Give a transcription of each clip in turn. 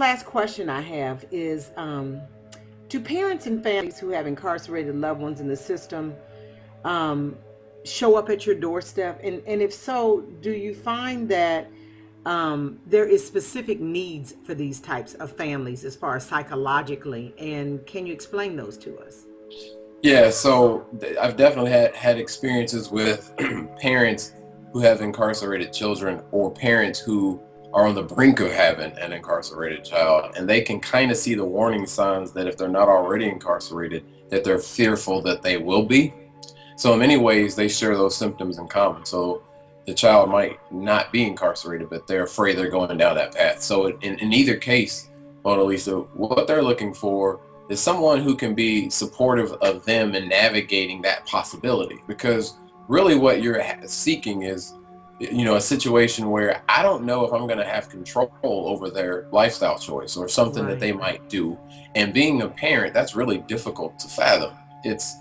last question I have is, do parents and families who have incarcerated loved ones in the system um, show up at your doorstep? And if so, do you find that there is specific needs for these types of families as far as psychologically? And can you explain those to us? Yeah, so I've definitely had experiences with parents who have incarcerated children or parents who are on the brink of having an incarcerated child, and they can kind of see the warning signs that if they're not already incarcerated, that they're fearful that they will be. So in many ways, they share those symptoms in common. So the child might not be incarcerated, but they're afraid they're going down that path. So in either case, Mona Lisa, what they're looking for is someone who can be supportive of them in navigating that possibility. Because really what you're seeking is, a situation where I don't know if I'm going to have control over their lifestyle choice or something that Right. they might do. And being a parent, that's really difficult to fathom. It's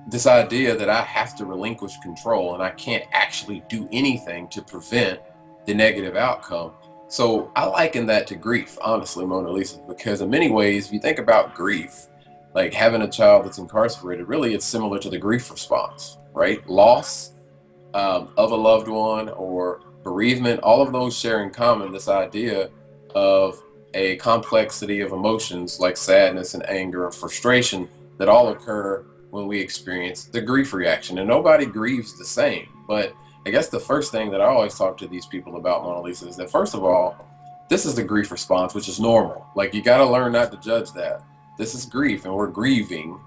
this idea that I have to relinquish control and I can't actually do anything to prevent the negative outcome. So I liken that to grief, honestly, Mona Lisa, because in many ways, if you think about grief, like having a child that's incarcerated, really it's similar to the grief response, right? Loss of a loved one or bereavement, all of those share in common this idea of a complexity of emotions like sadness and anger and frustration that all occur when we experience the grief reaction. And nobody grieves the same. But I guess the first thing that I always talk to these people about, Mona Lisa, is that first of all, this is the grief response, which is normal. Like you got to learn not to judge that. This is grief, and we're grieving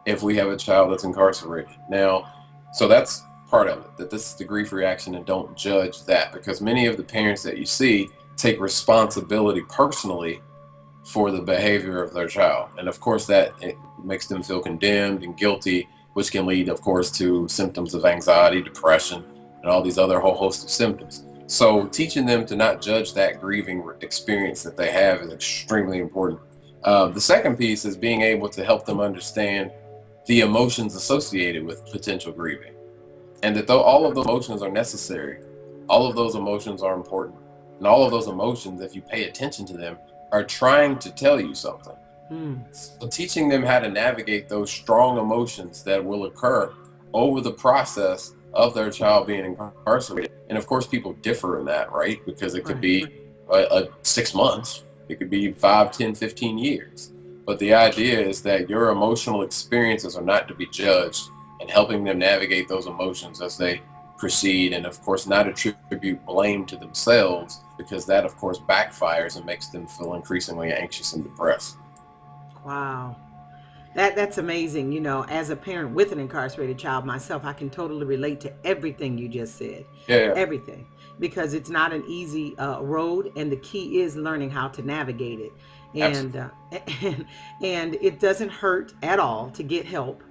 if we have a child that's incarcerated. Now, so that's part of it, that this is the grief reaction, and don't judge that, because many of the parents that you see take responsibility personally for the behavior of their child. And of course, that it makes them feel condemned and guilty, which can lead, of course, to symptoms of anxiety, depression, and all these other whole host of symptoms. So teaching them to not judge that grieving experience that they have is extremely important. The second piece is being able to help them understand the emotions associated with potential grieving, and that though all of those emotions are necessary, all of those emotions are important, and all of those emotions, if you pay attention to them, are trying to tell you something. Mm. So teaching them how to navigate those strong emotions that will occur over the process of their child being incarcerated. And of course, people differ in that, right? Because it could Right. be a 6 months, it could be 5, 10, 15 years. But the idea is that your emotional experiences are not to be judged, and helping them navigate those emotions as they proceed. And of course, not attribute blame to themselves, because that, of course, backfires and makes them feel increasingly anxious and depressed. Wow. That's amazing. As a parent with an incarcerated child myself, I can totally relate to everything you just said. Yeah, yeah, Everything. Because it's not an easy road, and the key is learning how to navigate it. And absolutely. and, and it doesn't hurt at all to get help,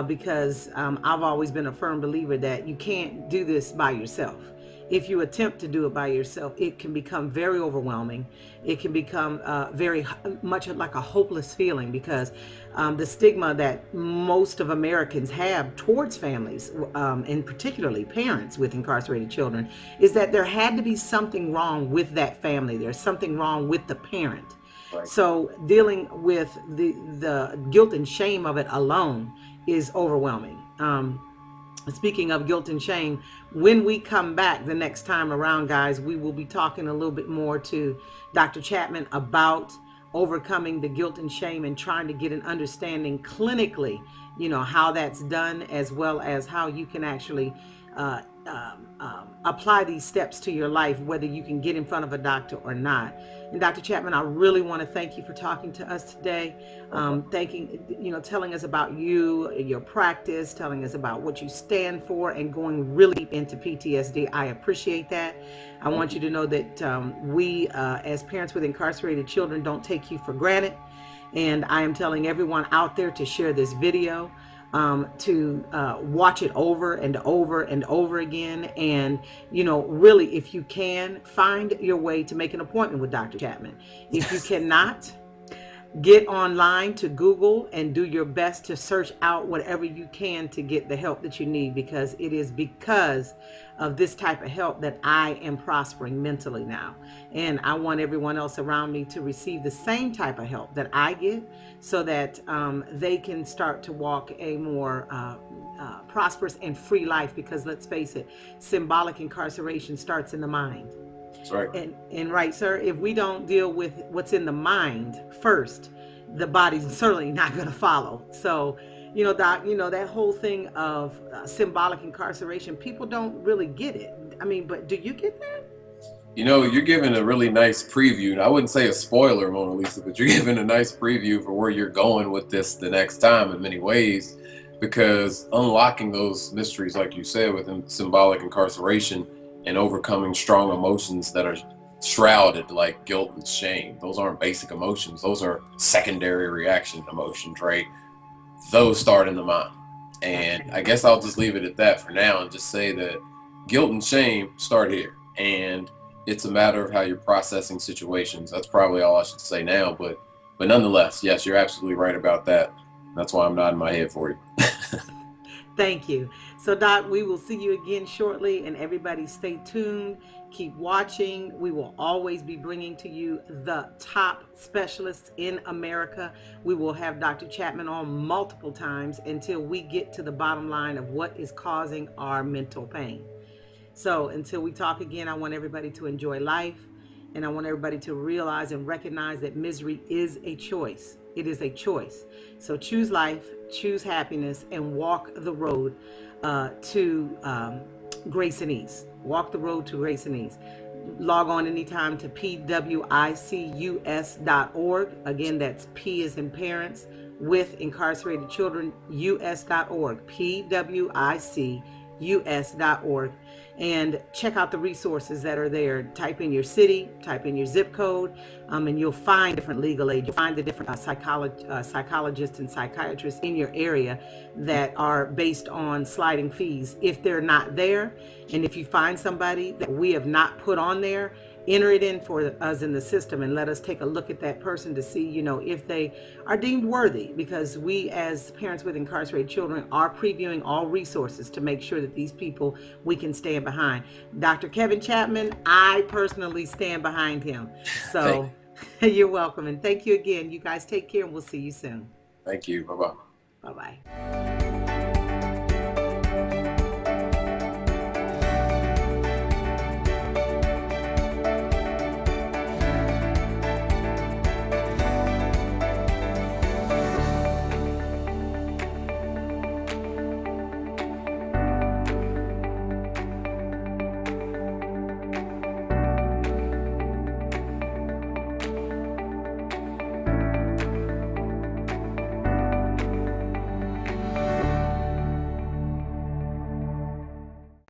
because I've always been a firm believer that you can't do this by yourself. If you attempt to do it by yourself, it can become very overwhelming. It can become very much like a hopeless feeling, because the stigma that most of Americans have towards families, and particularly parents with incarcerated children, is that there had to be something wrong with that family. There's something wrong with the parent. Right. So dealing with the guilt and shame of it alone is overwhelming. Speaking of guilt and shame, when we come back the next time around, guys, we will be talking a little bit more to Dr. Chapman about overcoming the guilt and shame and trying to get an understanding clinically, how that's done, as well as how you can actually apply these steps to your life, whether you can get in front of a doctor or not. And Dr. Chapman, I really want to thank you for talking to us today. Telling us about you, your practice, telling us about what you stand for, and going really into PTSD. I appreciate that. I want you to know that we, as parents with incarcerated children, don't take you for granted. And I am telling everyone out there to share this video, to watch it over and over and over again. And, really, if you can, find your way to make an appointment with Dr. Chapman. If you cannot, Get online to Google and do your best to search out whatever you can to get the help that you need, because it is because of this type of help that I am prospering mentally now. And I want everyone else around me to receive the same type of help that I get, so that they can start to walk a more prosperous and free life. Because let's face it, symbolic incarceration starts in the mind. That's right. And right, sir, if we don't deal with what's in the mind first, the body's certainly not going to follow. So, Doc, that whole thing of symbolic incarceration, people don't really get it. I mean, but do you get that? You're giving a really nice preview. I wouldn't say a spoiler, Mona Lisa, but you're giving a nice preview for where you're going with this the next time in many ways, because unlocking those mysteries, like you said, within symbolic incarceration and overcoming strong emotions that are shrouded like guilt and shame. Those aren't basic emotions. Those are secondary reaction emotions, right? Those start in the mind. And I guess I'll just leave it at that for now and just say that guilt and shame start here. And it's a matter of how you're processing situations. That's probably all I should say now. But nonetheless, yes, you're absolutely right about that. That's why I'm nodding my head for you. Thank you. So, Doc, we will see you again shortly, and everybody stay tuned. Keep watching. We will always be bringing to you the top specialists in America. We will have Dr. Chapman on multiple times until we get to the bottom line of what is causing our mental pain. So until we talk again, I want everybody to enjoy life, and I want everybody to realize and recognize that misery is a choice. It is a choice. So choose life, choose happiness, and walk the road to grace and ease. Walk the road to grace and ease. Log on anytime to PWICUS.org. Again, that's P as in parents, with incarcerated children, us.org. PWICUS.org. And check out the resources that are there. Type in your city, type in your zip code, and you'll find different legal aid. You'll find the different psychologists and psychiatrists in your area that are based on sliding fees. If they're not there, and if you find somebody that we have not put on there, enter it in for us in the system and let us take a look at that person to see, if they are deemed worthy, because we as parents with incarcerated children are previewing all resources to make sure that these people we can stand behind. Dr. Kevin Chapman, I personally stand behind him. So you're welcome. And thank you again. You guys take care, and we'll see you soon. Thank you. Bye-bye. Bye-bye.